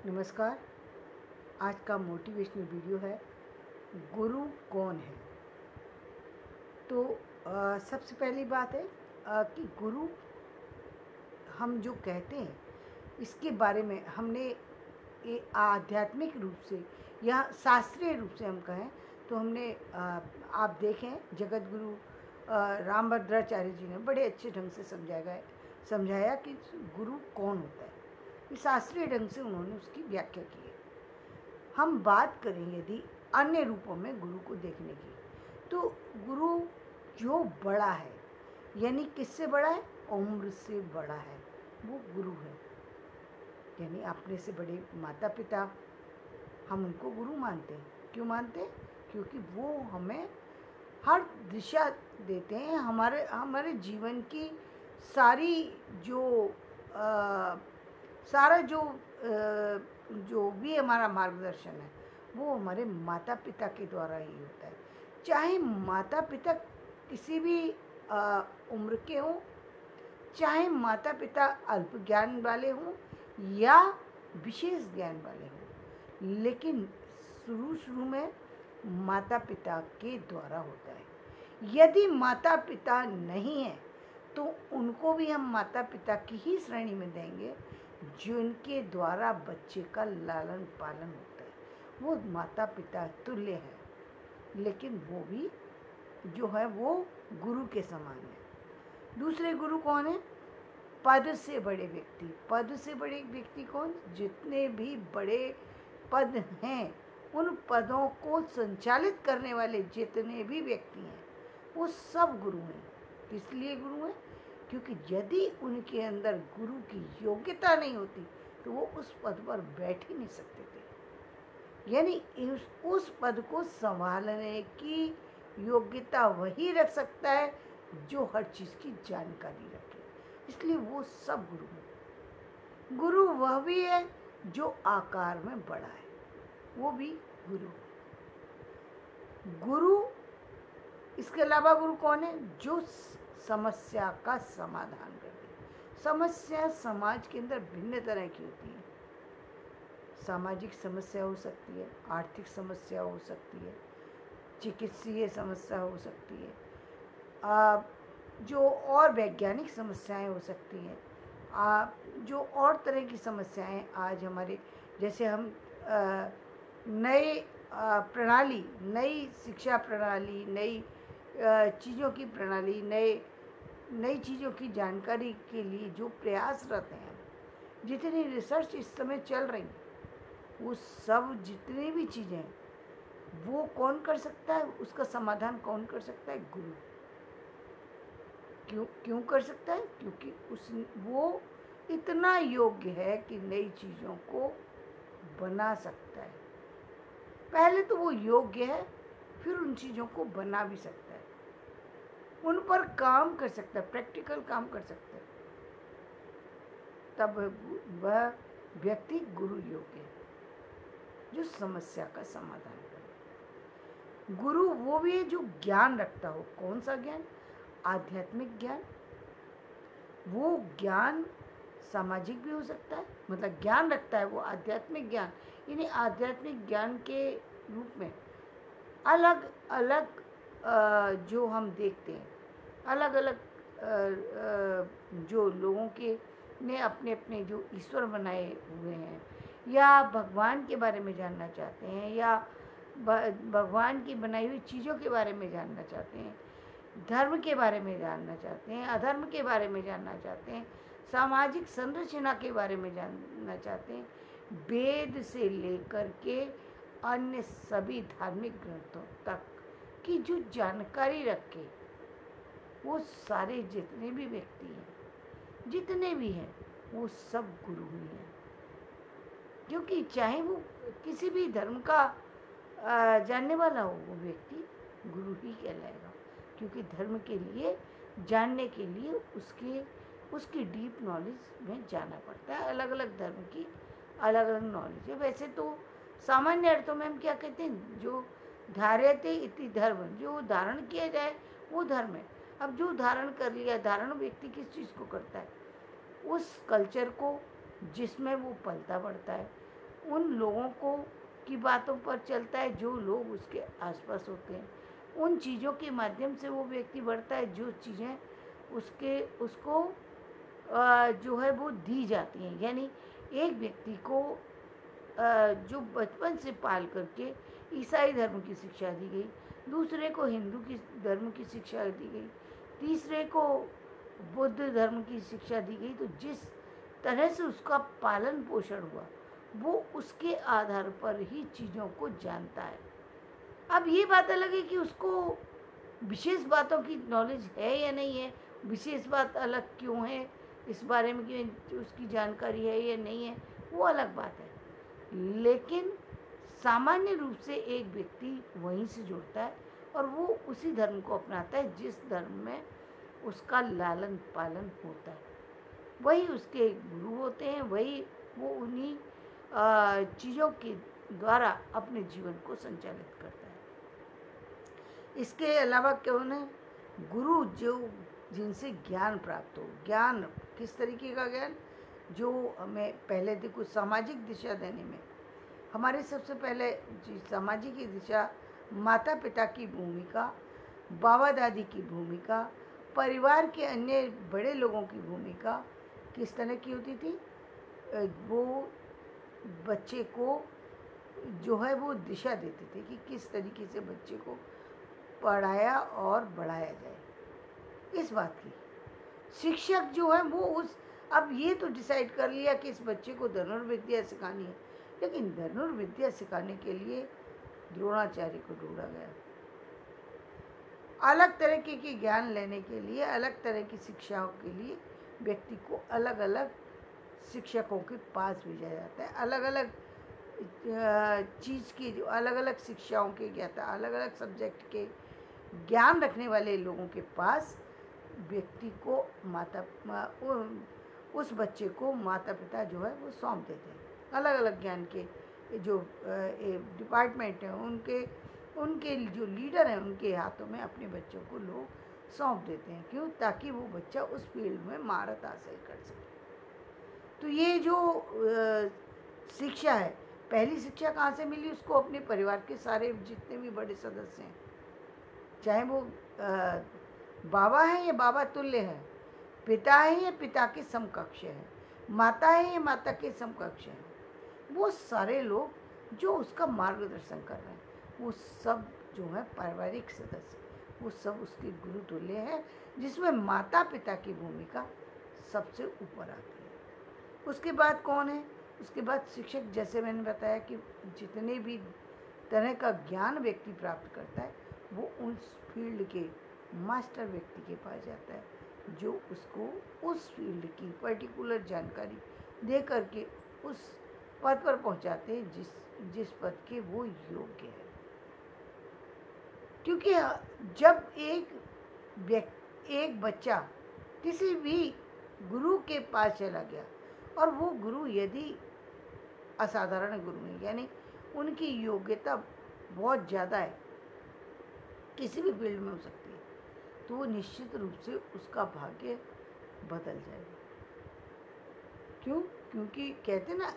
नमस्कार। आज का मोटिवेशनल वीडियो है, गुरु कौन है। तो सबसे पहली बात है कि गुरु हम जो कहते हैं इसके बारे में हमने आध्यात्मिक रूप से या शास्त्रीय रूप से हम कहें तो हमने आप देखें जगत गुरु रामभद्राचार्य जी ने बड़े अच्छे ढंग से समझाया कि गुरु कौन होता है। शास्त्रीय ढंग से उन्होंने उसकी व्याख्या की है। हम बात करें यदि अन्य रूपों में गुरु को देखने की, तो गुरु जो बड़ा है, यानी किससे बड़ा है, उम्र से बड़ा है, वो गुरु है। यानी अपने से बड़े माता पिता, हम उनको गुरु मानते हैं। क्यों मानते हैं? क्योंकि वो हमें हर दिशा देते हैं। हमारे जीवन की सारी सारा जो भी हमारा मार्गदर्शन है वो हमारे माता पिता के द्वारा ही होता है। चाहे माता पिता किसी भी उम्र के हों, चाहे माता पिता अल्प ज्ञान वाले हों या विशेष ज्ञान वाले हों, लेकिन शुरू में माता पिता के द्वारा होता है। यदि माता पिता नहीं है तो उनको भी हम माता पिता की ही श्रेणी में देंगे, जिनके द्वारा बच्चे का लालन पालन होता है। वो माता पिता तुल्य है, लेकिन वो भी जो है वो गुरु के समान है। दूसरे गुरु कौन है? पद से बड़े व्यक्ति। पद से बड़े व्यक्ति कौन? जितने भी बड़े पद हैं, उन पदों को संचालित करने वाले जितने भी व्यक्ति हैं, वो सब गुरु हैं। किस लिए गुरु हैं? क्योंकि यदि उनके अंदर गुरु की योग्यता नहीं होती तो वो उस पद पर बैठ ही नहीं सकते थे। यानी उस पद को संभालने की योग्यता वही रख सकता है जो हर चीज़ की जानकारी रखे। इसलिए वो सब गुरु हैं। गुरु वह भी है जो आकार में बड़ा है, वो भी गुरु। गुरु इसके अलावा गुरु कौन है? जो समस्या का समाधान करते। समस्या समाज के अंदर भिन्न तरह की होती है। सामाजिक समस्या हो सकती है, आर्थिक समस्या हो सकती है, चिकित्सीय समस्या हो सकती है, जो और वैज्ञानिक समस्याएं हो सकती हैं, जो और तरह की समस्याएं आज हमारे, जैसे हम नए प्रणाली, नई शिक्षा प्रणाली, नई चीज़ों की प्रणाली, नई चीज़ों की जानकारी के लिए जो प्रयासरत हैं, जितनी रिसर्च इस समय चल रही, वो सब जितनी भी चीज़ें हैं, वो कौन कर सकता है? उसका समाधान कौन कर सकता है? गुरु। क्यों कर सकता है? क्योंकि वो इतना योग्य है कि नई चीज़ों को बना सकता है। पहले तो वो योग्य है, फिर उन चीज़ों को बना भी सकता है, उन पर काम कर सकता है, प्रैक्टिकल काम कर सकता है। तब वह व्यक्ति गुरु योग्य है, जो समस्या का समाधान करे। गुरु वो भी है जो ज्ञान रखता हो। कौन सा ज्ञान? आध्यात्मिक ज्ञान। वो ज्ञान सामाजिक भी हो सकता है, मतलब ज्ञान रखता है वो आध्यात्मिक ज्ञान। यानी आध्यात्मिक ज्ञान के रूप में अलग अलग जो हम देखते हैं, अलग अलग जो लोगों के ने अपने अपने जो ईश्वर बनाए हुए हैं, या भगवान के बारे में जानना चाहते हैं, या भगवान की बनाई हुई चीज़ों के बारे में जानना चाहते हैं, धर्म के बारे में जानना चाहते हैं, अधर्म के बारे में जानना चाहते हैं, सामाजिक संरचना के बारे में जानना चाहते हैं, वेद से लेकर के अन्य सभी धार्मिक ग्रंथों तक की जो जानकारी रखे, वो सारे जितने भी व्यक्ति हैं, जितने भी हैं, वो सब गुरु ही हैं। क्योंकि चाहे वो किसी भी धर्म का जानने वाला हो, वो व्यक्ति गुरु ही कहलाएगा। क्योंकि धर्म के लिए जानने के लिए उसकी डीप नॉलेज में जाना पड़ता है। अलग अलग धर्म की अलग अलग नॉलेज है। वैसे तो सामान्य अर्थों में हम क्या कहते हैं? जो धार्यते इति धर्म, जो धारण किया जाए वो धर्म है। अब जो धारण कर लिया, धारण व्यक्ति किस चीज़ को करता है? उस कल्चर को जिसमें वो पलता बढ़ता है, उन लोगों को की बातों पर चलता है जो लोग उसके आसपास होते हैं। उन चीज़ों के माध्यम से वो व्यक्ति बढ़ता है जो चीज़ें उसको जो है वो दी जाती हैं। यानी एक व्यक्ति को जो बचपन से पाल करके ईसाई धर्म की शिक्षा दी गई, दूसरे को हिंदू की धर्म की शिक्षा दी गई, तीसरे को बुद्ध धर्म की शिक्षा दी गई, तो जिस तरह से उसका पालन पोषण हुआ वो उसके आधार पर ही चीज़ों को जानता है। अब ये बात अलग है कि उसको विशेष बातों की नॉलेज है या नहीं है, विशेष बात अलग क्यों है, इस बारे में कि उसकी जानकारी है या नहीं है, वो अलग बात है। लेकिन सामान्य रूप से एक व्यक्ति वहीं से जुड़ता है और वो उसी धर्म को अपनाता है जिस धर्म में उसका लालन पालन होता है। वही उसके गुरु होते हैं, वही वो उन्हीं चीज़ों के द्वारा अपने जीवन को संचालित करता है। इसके अलावा क्यों न गुरु जो जिनसे ज्ञान प्राप्त हो, ज्ञान किस तरीके का ज्ञान, जो हमें पहले कुछ सामाजिक दिशा देने में, हमारे सबसे पहले सामाजिक दिशा माता पिता की भूमिका, बाबा दादी की भूमिका, परिवार के अन्य बड़े लोगों की भूमिका किस तरह की होती थी। वो बच्चे को जो है वो दिशा देते थे कि किस तरीके से बच्चे को पढ़ाया और बढ़ाया जाए। इस बात की शिक्षक जो है वो अब ये तो डिसाइड कर लिया कि इस बच्चे को धनुर्विद्या सिखानी है, लेकिन धनुर्विद्या सिखाने के लिए द्रोणाचार्य को ढूंढा गया। अलग तरह के ज्ञान लेने के लिए, अलग तरह की शिक्षाओं के लिए व्यक्ति को अलग अलग शिक्षकों के पास भेजा जाता है। अलग अलग चीज़ की जो अलग अलग शिक्षाओं के ज्ञाता, अलग अलग सब्जेक्ट के ज्ञान रखने वाले लोगों के पास व्यक्ति को उस बच्चे को माता पिता जो है वो सौंप देते हैं। अलग अलग ज्ञान के जो डिपार्टमेंट हैं उनके जो लीडर हैं उनके हाथों में अपने बच्चों को लोग सौंप देते हैं। क्यों? ताकि वो बच्चा उस फील्ड में महारत हासिल कर सके। तो ये जो शिक्षा है, पहली शिक्षा कहाँ से मिली उसको? अपने परिवार के सारे जितने भी बड़े सदस्य हैं, चाहे वो बाबा है या बाबा तुल्य है, पिता है या पिता के समकक्ष है, माता है या माता के समकक्ष है, वो सारे लोग जो उसका मार्गदर्शन कर रहे हैं, वो सब जो है पारिवारिक सदस्य, वो सब उसके गुरु तुल्य है, जिसमें माता पिता की भूमिका सबसे ऊपर आती है। उसके बाद कौन है? उसके बाद शिक्षक। जैसे मैंने बताया कि जितने भी तरह का ज्ञान व्यक्ति प्राप्त करता है वो उस फील्ड के मास्टर व्यक्ति के पास जाता है, जो उसको उस फील्ड की पर्टिकुलर जानकारी दे करके उस पद पर पहुंचाते हैं जिस पद के वो योग्य है। क्योंकि जब एक बच्चा किसी भी गुरु के पास चला गया और वो गुरु यदि असाधारण गुरु है, यानी उनकी योग्यता बहुत ज़्यादा है, किसी भी फील्ड में हो सकती है, तो वो निश्चित रूप से उसका भाग्य बदल जाएगा। क्यों? क्योंकि कहते ना,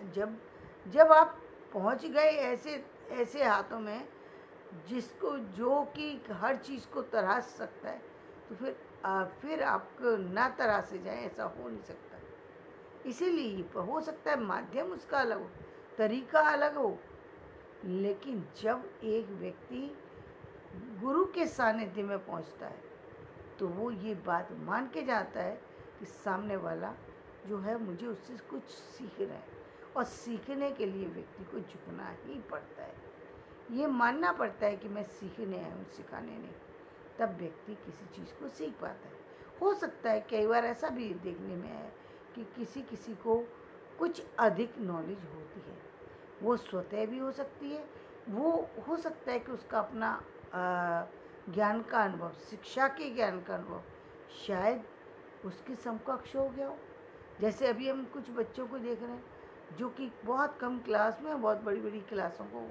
जब आप पहुंच गए ऐसे हाथों में जो कि हर चीज़ को तराश सकता है, तो फिर आपको ना तराशे जाए, ऐसा हो नहीं सकता। इसीलिए हो सकता है माध्यम उसका अलग हो, तरीका अलग हो, लेकिन जब एक व्यक्ति गुरु के सानिध्य में पहुंचता है तो वो ये बात मान के जाता है कि सामने वाला जो है मुझे उससे कुछ सीखना है, और सीखने के लिए व्यक्ति को झुकना ही पड़ता है। ये मानना पड़ता है कि मैं सीखने आया हूँ, सिखाने नहीं, तब व्यक्ति किसी चीज़ को सीख पाता है। हो सकता है कई बार ऐसा भी देखने में आया कि किसी को कुछ अधिक नॉलेज होती है, वो स्वतः भी हो सकती है, वो हो सकता है कि उसका अपना ज्ञान का अनुभव, शिक्षा के ज्ञान का अनुभव शायद उसके समकक्ष हो गया हो। जैसे अभी हम कुछ बच्चों को देख रहे हैं जो कि बहुत कम क्लास में बहुत बड़ी बड़ी क्लासों को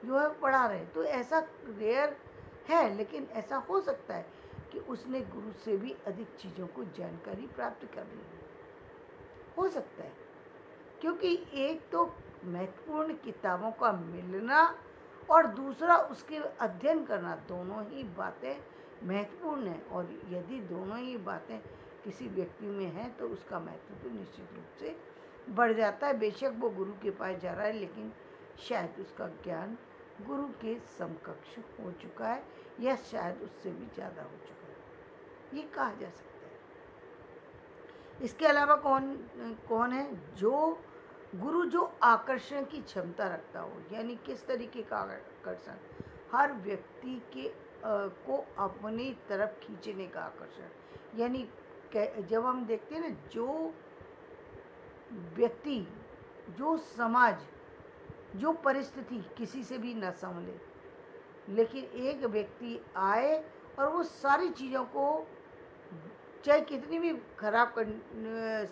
जो है पढ़ा रहे हैं, तो ऐसा रेयर है, लेकिन ऐसा हो सकता है कि उसने गुरु से भी अधिक चीज़ों को जानकारी प्राप्त कर ली हो सकता है। क्योंकि एक तो महत्वपूर्ण किताबों का मिलना और दूसरा उसके अध्ययन करना, दोनों ही बातें महत्वपूर्ण है। और यदि दोनों ही बातें किसी व्यक्ति में हैं तो उसका महत्व तो निश्चित रूप से बढ़ जाता है। बेशक वो गुरु के पास जा रहा है, लेकिन शायद उसका ज्ञान गुरु के समकक्ष हो चुका है या शायद उससे भी ज़्यादा हो चुका है, ये कहा जा सकता है। इसके अलावा कौन है? जो गुरु जो आकर्षण की क्षमता रखता हो, यानी किस तरीके का आकर्षण? हर व्यक्ति के को अपनी तरफ खींचने का आकर्षण। यानी जब हम देखते हैं ना, जो व्यक्ति, जो समाज, जो परिस्थिति किसी से भी न संभले, लेकिन एक व्यक्ति आए और वो सारी चीज़ों को, चाहे कितनी भी खराब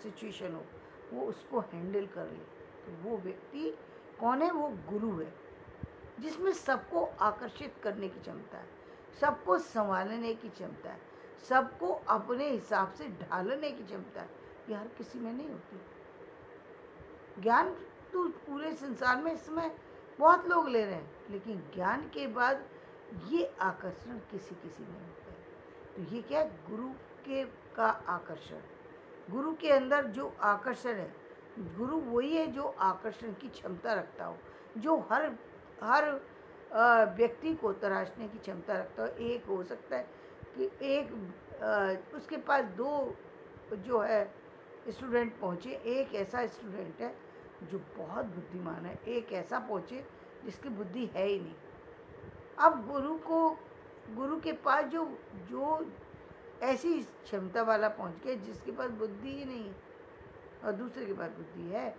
सिचुएशन हो, वो उसको हैंडल कर ले, तो वो व्यक्ति कौन है? वो गुरु है, जिसमें सबको आकर्षित करने की क्षमता है, सबको संभालने की क्षमता है, सबको अपने हिसाब से ढालने की क्षमता है। ये हर किसी में नहीं होती। ज्ञान तो पूरे संसार में इस समय बहुत लोग ले रहे हैं, लेकिन ज्ञान के बाद ये आकर्षण किसी किसी में होता है। तो ये क्या है? गुरु के का आकर्षण। गुरु के अंदर जो आकर्षण है, गुरु वही है जो आकर्षण की क्षमता रखता हो, जो हर व्यक्ति को तराशने की क्षमता रखता हो। एक हो सकता है कि एक उसके पास दो जो है स्टूडेंट पहुँचे, एक ऐसा स्टूडेंट है जो बहुत बुद्धिमान है, एक ऐसा पहुँचे जिसकी बुद्धि है ही नहीं। अब गुरु के पास जो ऐसी क्षमता वाला पहुँच गया जिसके पास बुद्धि ही नहीं है और दूसरे के पास बुद्धि है,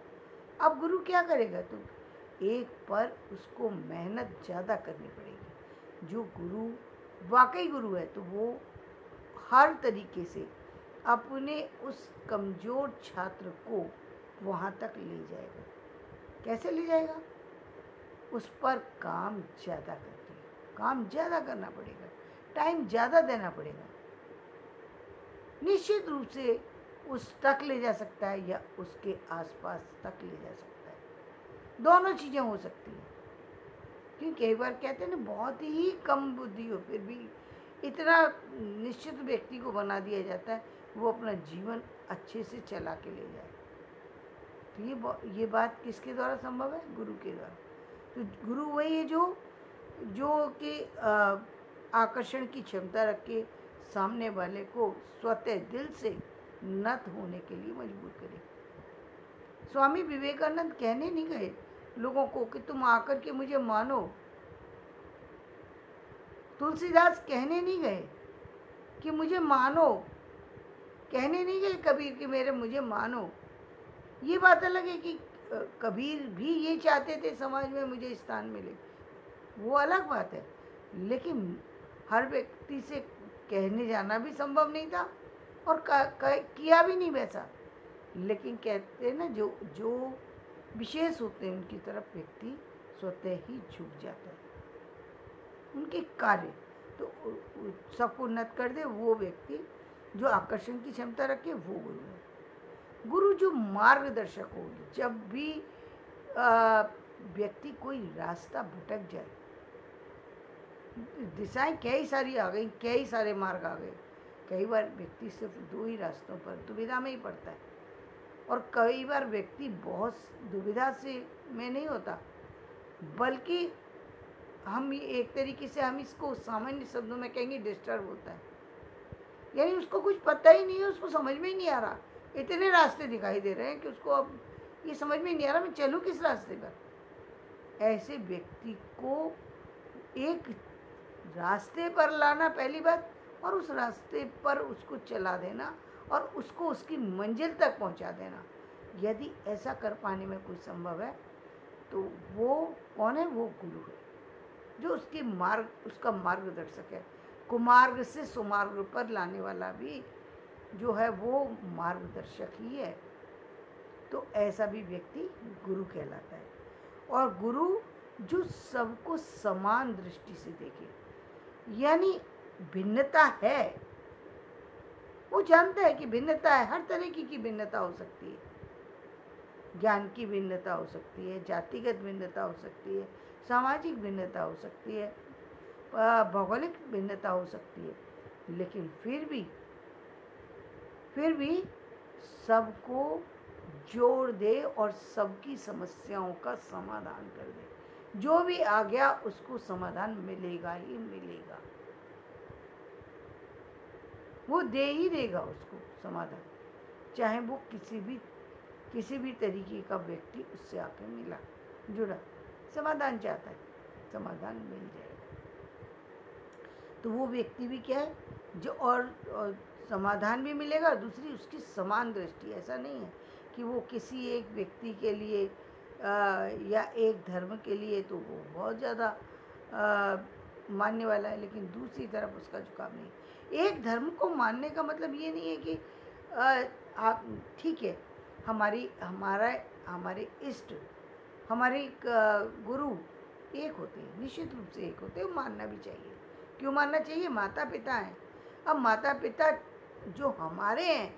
अब गुरु क्या करेगा? तो एक पर उसको मेहनत ज़्यादा करनी पड़ेगी। जो गुरु वाकई गुरु है तो वो हर तरीके से अपने उस कमज़ोर छात्र को वहाँ तक ले जाएगा। कैसे ले जाएगा? उस पर काम ज़्यादा करके, काम ज़्यादा करना पड़ेगा, टाइम ज़्यादा देना पड़ेगा। निश्चित रूप से उस तक ले जा सकता है या उसके आसपास तक ले जा सकता है। दोनों चीज़ें हो सकती हैं, क्योंकि कई बार कहते हैं ना, बहुत ही कम बुद्धि हो फिर भी इतना निश्चित व्यक्ति को बना दिया जाता है वो अपना जीवन अच्छे से चला के ले जाए। तो ये बात किसके द्वारा संभव है? गुरु के द्वारा। तो गुरु वही है जो कि आकर्षण की क्षमता रख के सामने वाले को स्वतः दिल से नत होने के लिए मजबूर करे। स्वामी विवेकानंद कहने नहीं गए लोगों को कि तुम आकर के मुझे मानो। तुलसीदास कहने नहीं गए कि मुझे मानो, कहने नहीं गए कबीर कि मुझे मानो। ये बात अलग है कि कबीर भी ये चाहते थे समाज में मुझे स्थान मिले, वो अलग बात है, लेकिन हर व्यक्ति से कहने जाना भी संभव नहीं था और किया भी नहीं वैसा। लेकिन कहते हैं ना, जो विशेष होते हैं उनकी तरफ व्यक्ति स्वतः ही झुक जाता है। उनके कार्य तो सबको उन्नत कर दे, वो व्यक्ति जो आकर्षण की क्षमता रखे वो गुरु है। गुरु जो मार्गदर्शक हो, जब भी व्यक्ति कोई रास्ता भटक जाए, दिशाएं कई सारी आ गई, कई सारे मार्ग आ गए, कई बार व्यक्ति सिर्फ दो ही रास्तों पर दुविधा में ही पड़ता है, और कई बार व्यक्ति बहुत दुविधा से में नहीं होता, बल्कि हम एक तरीके से हम इसको सामान्य शब्दों में कहेंगे डिस्टर्ब होता है। यानी उसको कुछ पता ही नहीं है, उसको समझ में ही नहीं आ रहा, इतने रास्ते दिखाई दे रहे हैं कि उसको अब ये समझ में नहीं आ रहा मैं चलूँ किस रास्ते पर। ऐसे व्यक्ति को एक रास्ते पर लाना पहली बात, और उस रास्ते पर उसको चला देना और उसको उसकी मंजिल तक पहुंचा देना। यदि ऐसा कर पाने में कोई संभव है तो वो कौन है? वो गुरु है, जो उसका मार्गदर्शक है। कुमार्ग से सुमार्ग पर लाने वाला भी जो है वो मार्गदर्शक ही है। तो ऐसा भी व्यक्ति गुरु कहलाता है। और गुरु जो सबको समान दृष्टि से देखे, यानी भिन्नता है, वो जानता है कि भिन्नता है, हर तरीके की भिन्नता हो सकती है, ज्ञान की भिन्नता हो सकती है, जातिगत भिन्नता हो सकती है, सामाजिक भिन्नता हो सकती है, भौगोलिक भिन्नता हो सकती है, लेकिन फिर भी सबको जोड़ दे और सबकी समस्याओं का समाधान कर दे। जो भी आ गया उसको समाधान मिलेगा ही मिलेगा, वो दे ही देगा उसको समाधान, चाहे वो किसी भी तरीके का व्यक्ति उससे आके मिला, जुड़ा, समाधान चाहता है, समाधान मिल जाएगा। तो वो व्यक्ति भी क्या है जो और समाधान भी मिलेगा, दूसरी उसकी समान दृष्टि। ऐसा नहीं है कि वो किसी एक व्यक्ति के लिए या एक धर्म के लिए तो वो बहुत ज़्यादा मानने वाला है, लेकिन दूसरी तरफ उसका झुकाव नहीं। एक धर्म को मानने का मतलब ये नहीं है कि आप ठीक है, हमारे इष्ट, हमारे गुरु एक होते हैं, निश्चित रूप से एक होते हैं, मानना भी चाहिए। क्यों मानना चाहिए? माता पिता हैं। अब माता पिता जो हमारे हैं,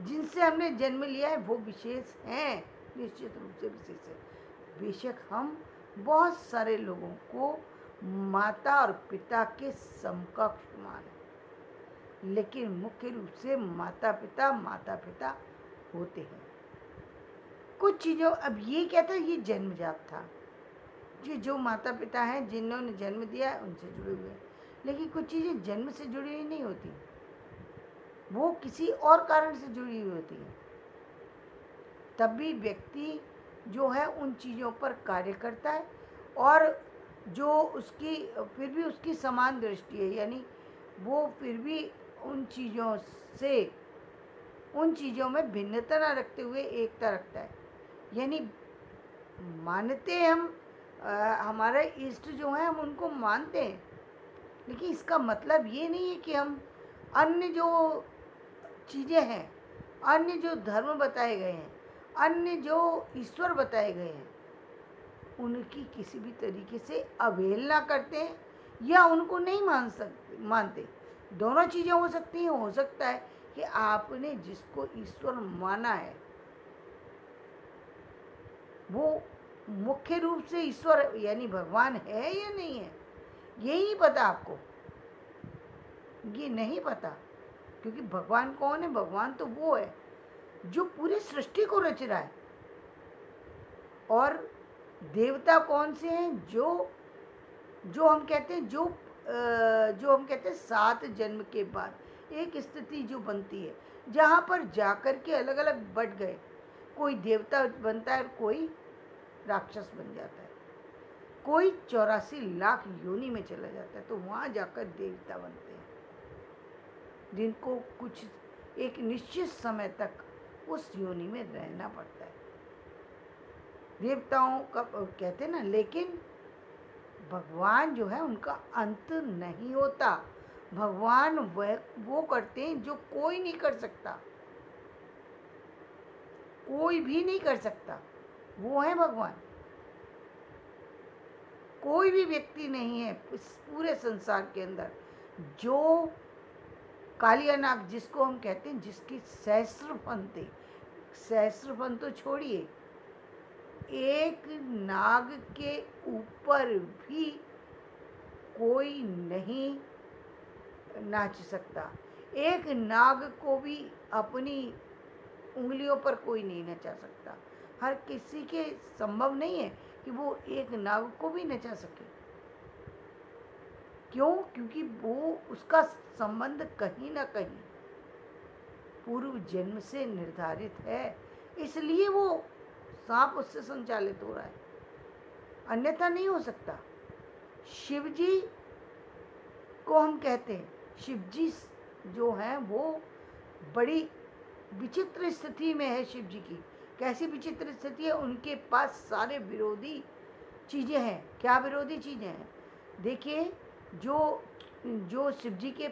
जिनसे हमने जन्म लिया है, वो विशेष हैं, निश्चित रूप से विशेष है। बेशक हम बहुत सारे लोगों को माता और पिता के समकक्ष माने, लेकिन मुख्य रूप से माता पिता होते हैं। कुछ चीज़ों, अब ये क्या था, ये जन्मजात था, जो माता पिता हैं जिन्होंने जन्म दिया है उनसे जुड़े हुए हैं, लेकिन कुछ चीज़ें जन्म से जुड़ी हुई नहीं होती, वो किसी और कारण से जुड़ी हुई होती है। तब भी व्यक्ति जो है उन चीज़ों पर कार्य करता है, और जो उसकी फिर भी उसकी समान दृष्टि है, यानी वो फिर भी उन चीज़ों में भिन्नता न रखते हुए एकता रखता है। यानी मानते हम हमारे इष्ट जो हैं हम उनको मानते हैं, लेकिन इसका मतलब ये नहीं है कि हम अन्य जो चीज़ें हैं, अन्य जो धर्म बताए गए हैं, अन्य जो ईश्वर बताए गए हैं, उनकी किसी भी तरीके से अवहेलना करते हैं या उनको नहीं मानते। दोनों चीज़ें हो सकती हैं। हो सकता है कि आपने जिसको ईश्वर माना है वो मुख्य रूप से ईश्वर यानी भगवान है या नहीं है, ये नहीं पता आपको, ये नहीं पता। क्योंकि भगवान कौन है? भगवान तो वो है जो पूरी सृष्टि को रच रहा है। और देवता कौन से हैं? जो हम कहते हैं जो हम कहते हैं 7 जन्म के बाद एक स्थिति जो बनती है, जहाँ पर जाकर के अलग अलग बट गए, कोई देवता बनता है, कोई राक्षस बन जाता है, कोई 84 लाख योनि में चला जाता है, तो वहाँ जाकर देवता बनते हैं, जिनको कुछ एक निश्चित समय तक उस योनि में रहना पड़ता है। देवताओं का कहते हैं ना, लेकिन भगवान जो है उनका अंत नहीं होता। भगवान वो करते हैं जो कोई नहीं कर सकता, कोई भी नहीं कर सकता, वो है भगवान। कोई भी व्यक्ति नहीं है इस पूरे संसार के अंदर जो कालिया नाग जिसको हम कहते हैं, जिसकी सहस्र फन तो छोड़िए, एक नाग के ऊपर भी कोई नहीं नाच सकता। एक नाग को भी अपनी उंगलियों पर कोई नहीं नचा सकता। हर किसी के संभव नहीं है कि वो एक नाग को भी नचा सके। क्यों? क्योंकि वो उसका संबंध कहीं ना कहीं पूर्व जन्म से निर्धारित है, इसलिए वो सांप उससे संचालित हो रहा है, अन्यथा नहीं हो सकता। शिव जी को हम कहते हैं, शिव जी जो हैं वो बड़ी विचित्र स्थिति में है। शिव जी की कैसी विचित्र स्थिति है? उनके पास सारे विरोधी चीज़ें हैं। क्या विरोधी चीज़ें हैं? देखिए, जो शिव जी के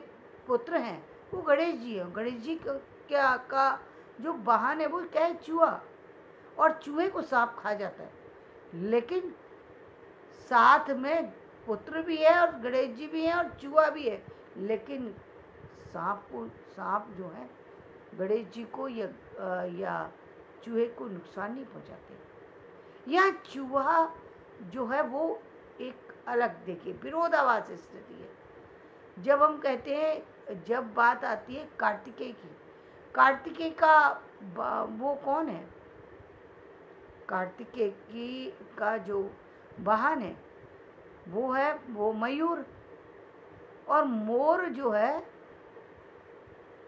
पुत्र हैं वो गणेश जी हैं। गणेश जी का जो वाहन है वो क्या है? चूहा, और चूहे को सांप खा जाता है। लेकिन साथ में पुत्र भी है और गणेश जी भी हैं और चूहा भी है, लेकिन सांप जो है गणेश जी को या चूहे को नुकसान नहीं पहुंचाते। यहाँ चूहा जो है वो एक अलग, देखिए, विरोधाभास स्थिति है। जब हम कहते हैं, जब बात आती है कार्तिकेय की, कार्तिकेय का वो कौन है? कार्तिकेय की का जो वाहन है वो मयूर। और मोर जो है,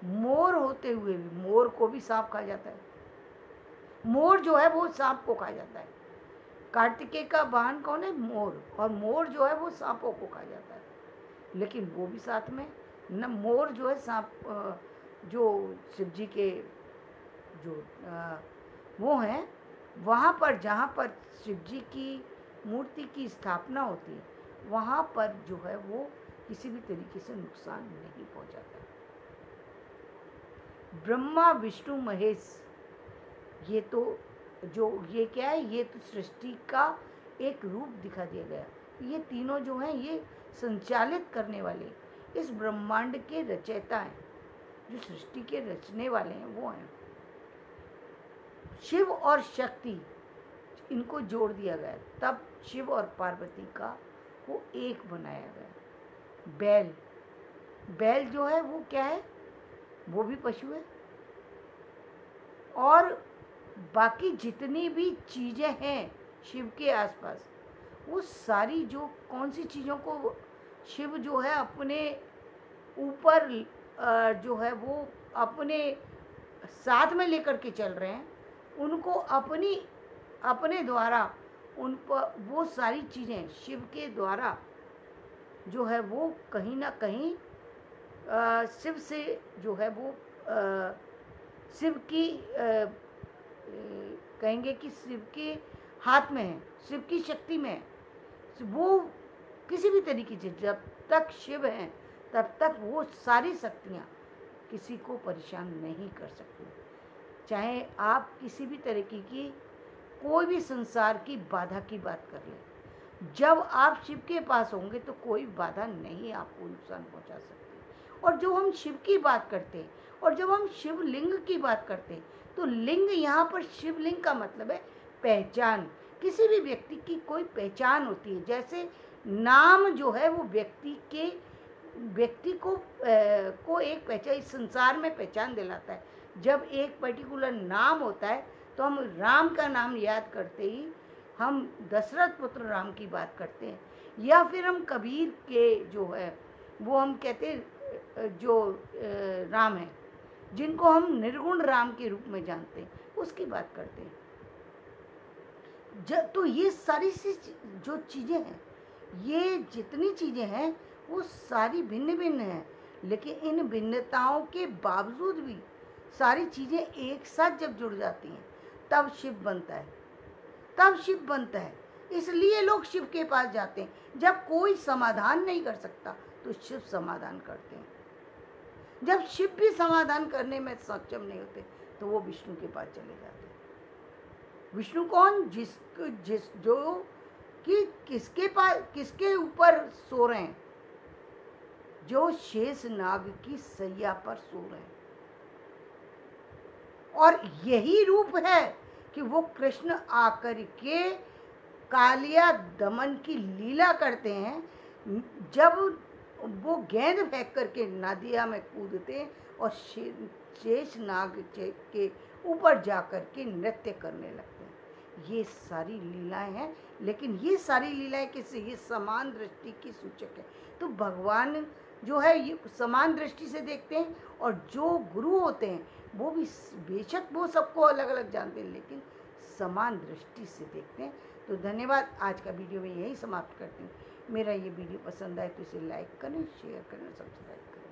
मोर होते हुए भी, मोर को भी सांप खा जाता है। मोर जो है वो सांप को खा जाता है। कार्तिकेय का वाहन कौन है? मोर। और मोर जो है वो सांपों को खा जाता है, लेकिन वो भी साथ में न, मोर जो है सांप, जो शिव जी के जो वो हैं, वहाँ पर जहाँ पर शिव जी की मूर्ति की स्थापना होती है, वहाँ पर जो है वो किसी भी तरीके से नुकसान नहीं पहुँचाता। ब्रह्मा विष्णु महेश, ये तो जो ये क्या है, ये तो सृष्टि का एक रूप दिखा दिया गया। ये तीनों जो हैं ये संचालित करने वाले, इस ब्रह्मांड के रचयिता हैं, जो सृष्टि के रचने वाले हैं वो हैं। शिव और शक्ति, इनको जोड़ दिया गया, तब शिव और पार्वती का वो एक बनाया गया। बैल, बैल जो है वो क्या है? वो भी पशु है। और बाकी जितनी भी चीज़ें हैं शिव के आसपास, वो सारी जो कौन सी चीज़ों को शिव जो है अपने ऊपर जो है वो अपने साथ में लेकर के चल रहे हैं, उनको अपने द्वारा उन पर वो सारी चीज़ें शिव के द्वारा जो है वो कहीं ना कहीं शिव से जो है वो शिव की कहेंगे कि शिव के हाथ में है, शिव की शक्ति में है। वो किसी भी तरीके से जब तक शिव हैं तब तक वो सारी शक्तियाँ किसी को परेशान नहीं कर सकती। चाहे आप किसी भी तरीके की कोई भी संसार की बाधा की बात कर लें, जब आप शिव के पास होंगे तो कोई बाधा नहीं आपको नुकसान पहुंचा सकती। और जो हम शिव की बात करते हैं और जब हम शिवलिंग की बात करते हैं, तो लिंग यहाँ पर शिवलिंग का मतलब है पहचान। किसी भी व्यक्ति की कोई पहचान होती है, जैसे नाम जो है वो व्यक्ति को एक पहचान, इस संसार में पहचान दिलाता है। जब एक पर्टिकुलर नाम होता है तो हम राम का नाम याद करते ही हम दशरथ पुत्र राम की बात करते हैं, या फिर हम कबीर के जो है वो हम कहते हैं जो राम है, जिनको हम निर्गुण राम के रूप में जानते हैं, उसकी बात करते हैं। तो ये सारी सी जो चीज़ें हैं, ये जितनी चीज़ें हैं वो सारी भिन्न भिन्न हैं, लेकिन इन भिन्नताओं के बावजूद भी सारी चीज़ें एक साथ जब जुड़ जाती हैं तब शिव बनता है, तब शिव बनता है। इसलिए लोग शिव के पास जाते हैं। जब कोई समाधान नहीं कर सकता तो शिव समाधान करते हैं। जब शिव भी समाधान करने में सक्षम नहीं होते तो वो विष्णु के पास चले जाते हैं। विष्णु कौन? जो कि किसके ऊपर सो रहे हैं? जो शेष नाग की सैया पर सो रहे हैं। और यही रूप है कि वो कृष्ण आकर के कालिया दमन की लीला करते हैं। जब वो गेंद फेंक करके नदिया में कूदते और शेष नाग के ऊपर जाकर के नृत्य करने लगते हैं। ये सारी लीलाएं हैं, लेकिन ये सारी लीलाएं किससे? ये समान दृष्टि की सूचक है। तो भगवान जो है ये समान दृष्टि से देखते हैं, और जो गुरु होते हैं वो भी बेशक वो सबको अलग अलग जानते हैं, लेकिन समान दृष्टि से देखते हैं। तो धन्यवाद। आज का वीडियो में यही समाप्त करती हूँ। मेरा ये वीडियो पसंद आए तो इसे लाइक करें, शेयर करें, सब्सक्राइब करें।